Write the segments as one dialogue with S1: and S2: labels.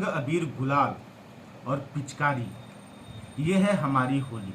S1: रंग अबीर गुलाल और पिचकारी, ये है हमारी होली।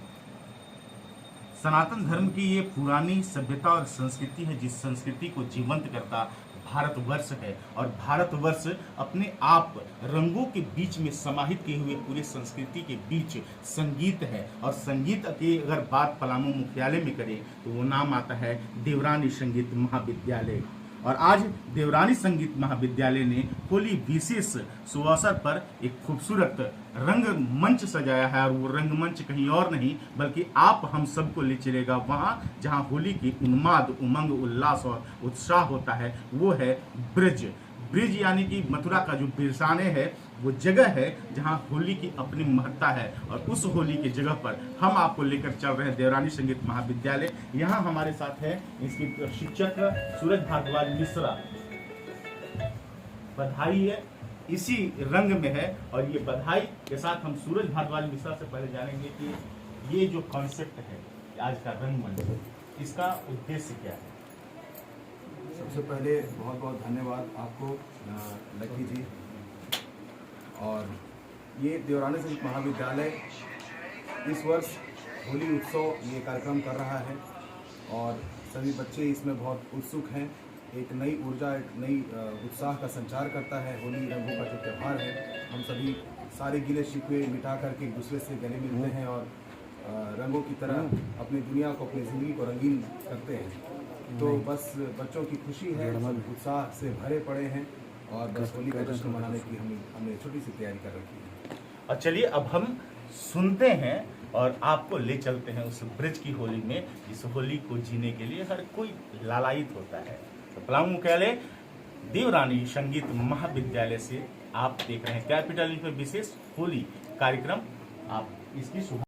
S1: सनातन धर्म की ये पुरानी सभ्यता और संस्कृति है, जिस संस्कृति को जीवंत करता भारतवर्ष है। और भारतवर्ष अपने आप रंगों के बीच में समाहित किए हुए पूरे संस्कृति के बीच संगीत है। और संगीत की अगर बात पलामू मुख्यालय में करें तो वो नाम आता है देवरानी संगीत महाविद्यालय। और आज देवरानी संगीत महाविद्यालय ने होली विशेष सुअवसर पर एक खूबसूरत रंग मंच सजाया है। और वो रंगमंच कहीं और नहीं बल्कि आप हम सबको ले चलेगा वहाँ जहाँ होली की उन्माद, उमंग, उल्लास और उत्साह होता है। वो है ब्रिज। ब्रिज यानी कि मथुरा का जो बिरसाने है, वो जगह है जहाँ होली की अपनी महत्ता है। और उस होली की जगह पर हम आपको लेकर चल रहे हैं देवरानी संगीत महाविद्यालय। यहाँ हमारे साथ है इसके शिक्षक सूरज भारद्वाज मिश्रा। बधाई है, इसी रंग में है। और ये बधाई के साथ हम सूरज भारद्वाज मिश्रा से पहले जानेंगे कि ये जो कॉन्सेप्ट है आज का रंगमंच, इसका उद्देश्य क्या है।
S2: सबसे पहले बहुत बहुत धन्यवाद आपको लकी जी। और ये देवरानी संगीत महाविद्यालय इस वर्ष होली उत्सव ये कार्यक्रम कर रहा है और सभी बच्चे इसमें बहुत उत्सुक हैं। एक नई ऊर्जा, एक नई उत्साह का संचार करता है। होली रंगों का जो त्यौहार है, हम सभी सारे गिले शिकवे मिटा करके एक दूसरे से गले मिलते हैं और रंगों की तरह अपनी दुनिया को, अपनी ज़िंदगी को रंगीन करते हैं। तो बस बच्चों की खुशी है, उत्साह से भरे पड़े हैं और बस होली का जश्न मनाने की हमने छोटी सी तैयारी कर रखी है।
S1: और चलिए अब हम सुनते हैं और आपको ले चलते हैं उस ब्रिज की होली में, इस होली को जीने के लिए हर कोई लालायित होता है। तो पलामू मुख्यालय देवरानी संगीत महाविद्यालय से आप देख रहे हैं कैपिटल न्यूज़ में विशेष होली कार्यक्रम। आप इसकी शुभ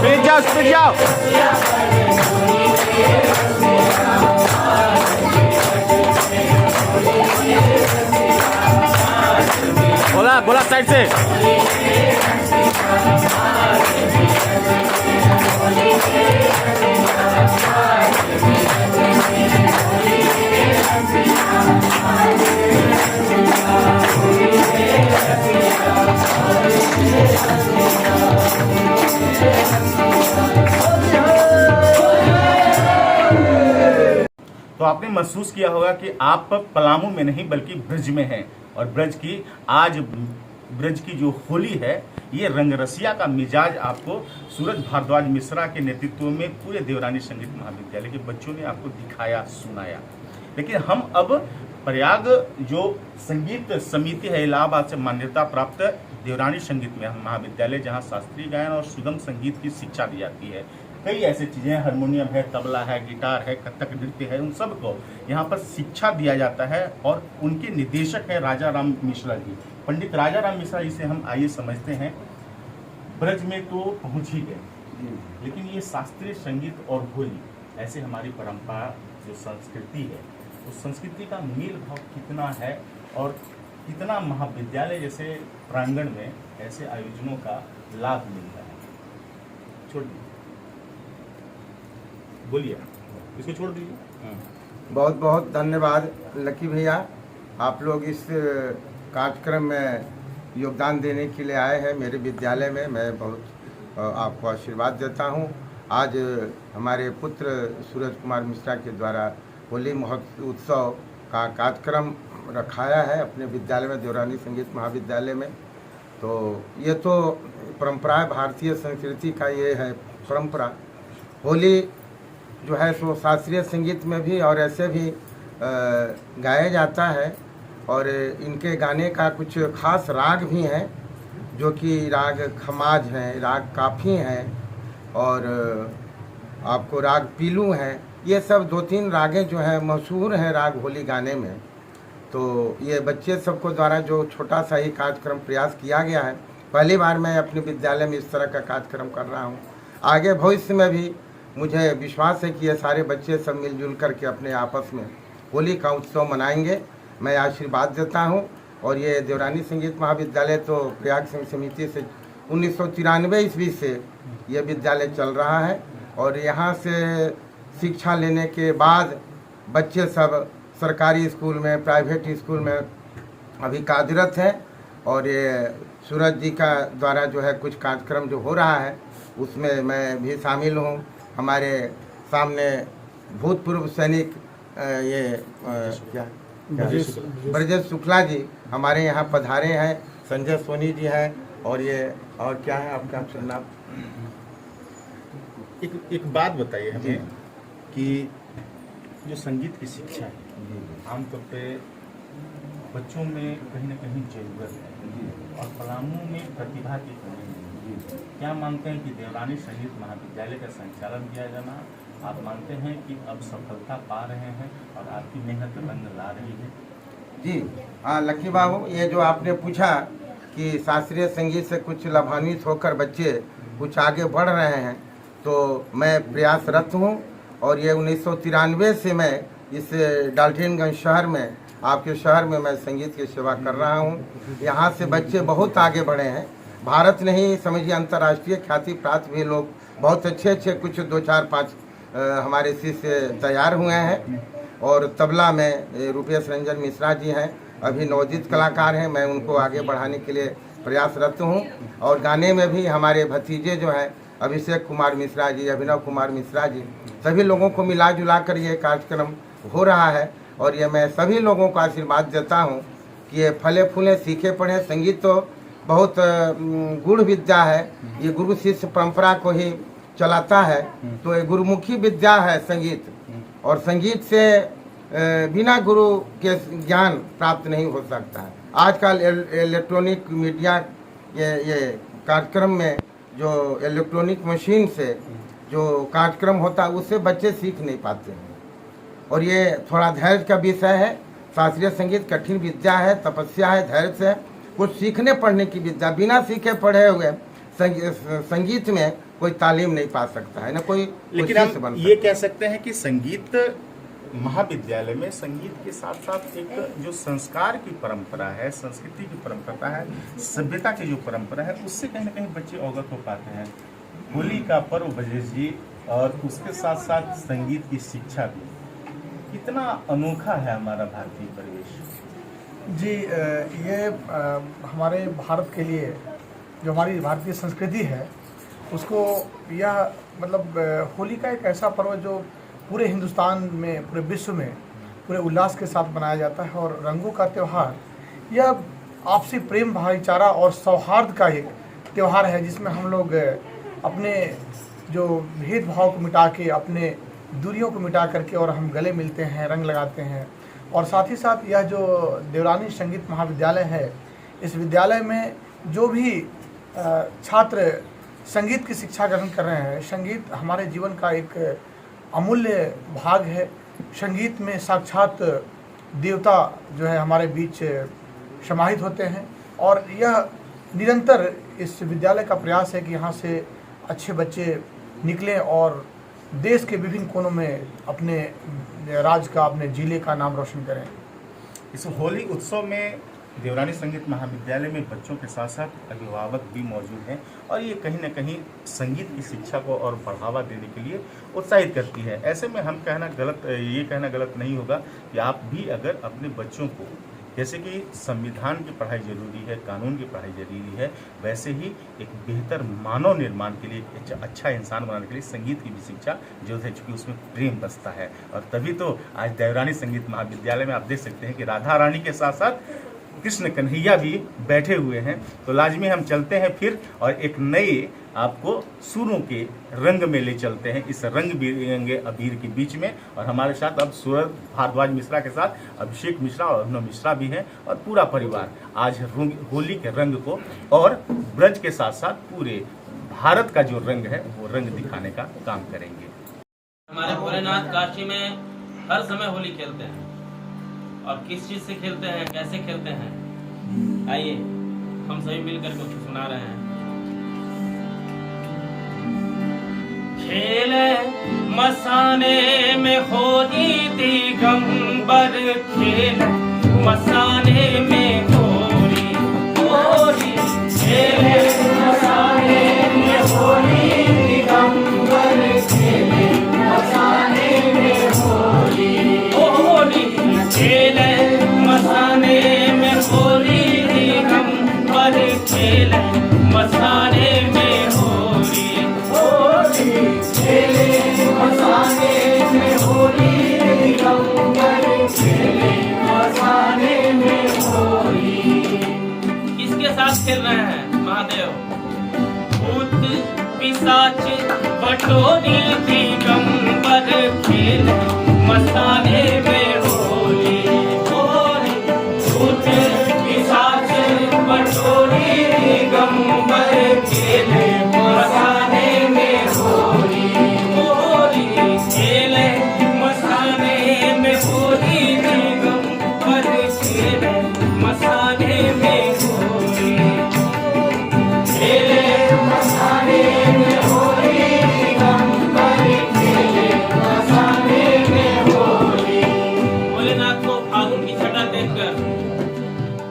S1: स्पीड जाओ। बोला बोला साइड से। तो आपने महसूस किया होगा कि आप पलामू में नहीं बल्कि ब्रज में हैं, और ब्रज की जो होली है ये रंगरसिया का मिजाज आपको सूरज भारद्वाज मिश्रा के नेतृत्व में पूरे देवरानी संगीत महाविद्यालय के बच्चों ने आपको दिखाया सुनाया। लेकिन हम अब प्रयाग जो संगीत समिति है इलाहाबाद से मान्यता प्राप्त देवरानी संगीत महाविद्यालय, जहाँ शास्त्रीय गायन और सुगम संगीत की शिक्षा दी जाती है, कई ऐसी चीज़ें हैं, हारमोनियम है, तबला है, गिटार है, कथक नृत्य है, उन सब को यहाँ पर शिक्षा दिया जाता है। और उनके निदेशक हैं राजा राम मिश्रा जी, पंडित राजा राम मिश्रा जी से हम आइए समझते हैं। ब्रज में तो पहुँच ही गए, लेकिन ये शास्त्रीय संगीत और होली ऐसे हमारी परंपरा जो संस्कृति है, उस संस्कृति का मेल भाव कितना है और कितना महाविद्यालय जैसे प्रांगण में ऐसे आयोजनों का लाभ मिलता है। छोड़ दीजिए, बोलिए, इसको छोड़ दीजिए।
S3: बहुत बहुत धन्यवाद लकी भैया, आप लोग इस कार्यक्रम में योगदान देने के लिए आए हैं मेरे विद्यालय में। मैं बहुत आपको आशीर्वाद देता हूं। आज हमारे पुत्र सूरज कुमार मिश्रा के द्वारा होली महोत्सव का कार्यक्रम रखाया है अपने विद्यालय में, देवरानी संगीत महाविद्यालय में। तो ये तो परंपरा है, भारतीय संस्कृति का ये है परंपरा। होली जो है सो शास्त्रीय संगीत में भी और ऐसे भी गाया जाता है, और इनके गाने का कुछ खास राग भी हैं, जो कि राग खमाज हैं, राग काफ़ी हैं, और आपको राग पीलू हैं। ये सब 2-3 रागें जो हैं मशहूर हैं राग होली गाने में। तो ये बच्चे सबको द्वारा जो छोटा सा ही कार्यक्रम प्रयास किया गया है, पहली बार मैं अपने विद्यालय में इस तरह का कार्यक्रम कर रहा हूँ। आगे भविष्य में भी मुझे विश्वास है कि ये सारे बच्चे सब मिलजुल करके अपने आपस में होली का उत्सव मनाएंगे। मैं आशीर्वाद देता हूं। और ये देवरानी संगीत महाविद्यालय तो प्रयाग संघ समिति से 1993 ईस्वी से ये विद्यालय चल रहा है, और यहाँ से शिक्षा लेने के बाद बच्चे सब सरकारी स्कूल में, प्राइवेट स्कूल में अभी कार्यरत हैं। और ये सूरज जी का द्वारा जो है कुछ कार्यक्रम जो हो रहा है उसमें मैं भी शामिल हूँ। हमारे सामने भूतपूर्व सैनिक ब्रजेश शुक्ला जी हमारे यहाँ पधारे हैं, संजय सोनी जी हैं, और क्या है आपका नाम?
S1: एक बात बताइए हमें कि जो संगीत की शिक्षा है आमतौर पे बच्चों में कहीं ना कहीं जरूरत है, और पलामू में प्रतिभा की कमी है। क्या मानते हैं कि देवरानी संगीत महाविद्यालय का संचालन किया जाना, आप मानते हैं कि अब सफलता पा रहे हैं और आपकी मेहनत रंग ला रही है?
S3: जी हाँ लक्की बाबू, ये जो आपने पूछा कि शास्त्रीय संगीत से कुछ लाभान्वित होकर बच्चे कुछ आगे बढ़ रहे हैं, तो मैं प्रयासरत हूँ। और ये 1993 से मैं इस डाल्टनगंज शहर में, आपके शहर में मैं संगीत की सेवा कर रहा हूँ। यहाँ से बच्चे बहुत आगे बढ़े हैं, भारत नहीं समझिए अंतर्राष्ट्रीय ख्याति प्राप्त भी लोग बहुत अच्छे कुछ 2-4-5 हमारे शिष्य तैयार हुए हैं। और तबला में रुपेश रंजन मिश्रा जी हैं, अभी नवोदित कलाकार हैं, मैं उनको आगे बढ़ाने के लिए प्रयासरत हूँ। और गाने में भी हमारे भतीजे जो हैं अभिषेक कुमार मिश्रा जी, अभिनव कुमार मिश्रा जी, सभी लोगों को मिला जुला कर ये कार्यक्रम हो रहा है। और ये मैं सभी लोगों को आशीर्वाद देता हूँ कि ये फले फूले सीखे पढ़े। संगीत तो बहुत गूढ़ विद्या है, ये गुरु शिष्य परंपरा को ही चलाता है, तो ये गुरुमुखी विद्या है संगीत। और संगीत से बिना गुरु के ज्ञान प्राप्त नहीं हो सकता है। आजकल इलेक्ट्रॉनिक मीडिया ये कार्यक्रम में जो इलेक्ट्रॉनिक मशीन से जो कार्यक्रम होता है उससे बच्चे सीख नहीं पाते हैं। और ये थोड़ा धैर्य का विषय है। शास्त्रीय संगीत कठिन विद्या है, तपस्या है, धैर्य से कुछ सीखने पढ़ने की विद्या। बिना सीखे पढ़े हुए संगीत में कोई तालीम नहीं पा सकता है, ना कोई
S1: लेकिन
S3: शिष्य
S1: हम
S3: बन
S1: ये
S3: सकता
S1: कह सकते हैं कि संगीत महाविद्यालय में संगीत के साथ साथ एक जो संस्कार की परंपरा है, संस्कृति की परंपरा है, सभ्यता की जो परंपरा है, उससे कहीं ना कहीं बच्चे अवगत हो पाते हैं। होली का पर्व ब्रजेश जी, और उसके साथ साथ संगीत की शिक्षा भी कितना अनोखा है हमारा भारतीय परिवेश।
S4: जी, ये हमारे भारत के लिए जो हमारी भारतीय संस्कृति है उसको, यह मतलब होली का एक ऐसा पर्व जो पूरे हिंदुस्तान में, पूरे विश्व में पूरे उल्लास के साथ मनाया जाता है। और रंगों का त्यौहार यह आपसी प्रेम, भाईचारा और सौहार्द का एक त्यौहार है, जिसमें हम लोग अपने जो भेदभाव को मिटा के, अपने दूरियों को मिटा करके और हम गले मिलते हैं, रंग लगाते हैं। और साथ ही साथ यह जो देवरानी संगीत महाविद्यालय है, इस विद्यालय में जो भी छात्र संगीत की शिक्षा ग्रहण कर रहे हैं, संगीत हमारे जीवन का एक अमूल्य भाग है। संगीत में साक्षात देवता जो है हमारे बीच समाहित होते हैं। और यह निरंतर इस विद्यालय का प्रयास है कि यहाँ से अच्छे बच्चे निकलें और देश के विभिन्न कोनों में अपने राज्य का, अपने जिले का नाम रोशन करें।
S1: इस होली उत्सव में देवरानी संगीत महाविद्यालय में बच्चों के साथ साथ अभिभावक भी मौजूद हैं, और ये कहीं ना कहीं संगीत की शिक्षा को और बढ़ावा देने के लिए उत्साहित करती है। ऐसे में हम ये कहना गलत नहीं होगा कि आप भी अगर अपने बच्चों को, जैसे कि संविधान की पढ़ाई जरूरी है, कानून की पढ़ाई जरूरी है, वैसे ही एक बेहतर मानव निर्माण के लिए, एक अच्छा इंसान बनाने के लिए संगीत की भी शिक्षा जो है, चूँकि उसमें प्रेम बसता है। और तभी तो आज देवरानी संगीत महाविद्यालय में आप देख सकते हैं कि राधा रानी के साथ साथ कृष्ण कन्हैया भी बैठे हुए हैं। तो लाजमी हम चलते हैं फिर, और एक नए आपको सुरों के रंग में ले चलते हैं, इस रंग बिरंगे अबीर के बीच में। और हमारे साथ अब सूरज भारद्वाज मिश्रा के साथ अभिषेक मिश्रा और अभिनव मिश्रा भी हैं, और पूरा परिवार आज होली के रंग को और ब्रज के साथ साथ पूरे भारत का जो रंग है वो रंग दिखाने का काम करेंगे।
S5: हमारे भोलेनाथ काशी में हर समय होली खेलते हैं, और किस चीज से खेलते हैं, कैसे खेलते हैं, आइए हम सभी मिलकर कुछ सुना रहे हैं। खेले मसाने में होली दिगंबर, खेले मसाने में होली, होली खेले मसाने में होली दिगंबर, खेले मसाने में होली, होली खेले मसाने में होली दिगंबर, खेले मसाने में होली, होली खेले मसाने में होली दिगंबर, खेले मसाने में होली। किसके साथ खेल रहे हैं महादेव? भूत पिशाच बटोरी दिगंबर, खेले मसाने में होली, होली भूत पिशाच बटोरी दिगंबर, खेले मसाने में होली, होली खेले मसाने में होली दिगंबर, खेले मसाने में होली, खेले मसाने में होली दिगंबर, खेले मसाने में होली। भोलेनाथ को फागुन की छटा देखकर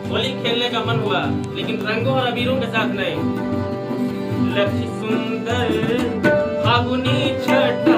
S5: होली खेलने का मन हुआ, लेकिन रंगों और अबीरों के साथ नहीं। लक्ष्य सुंदर फागुनी छटा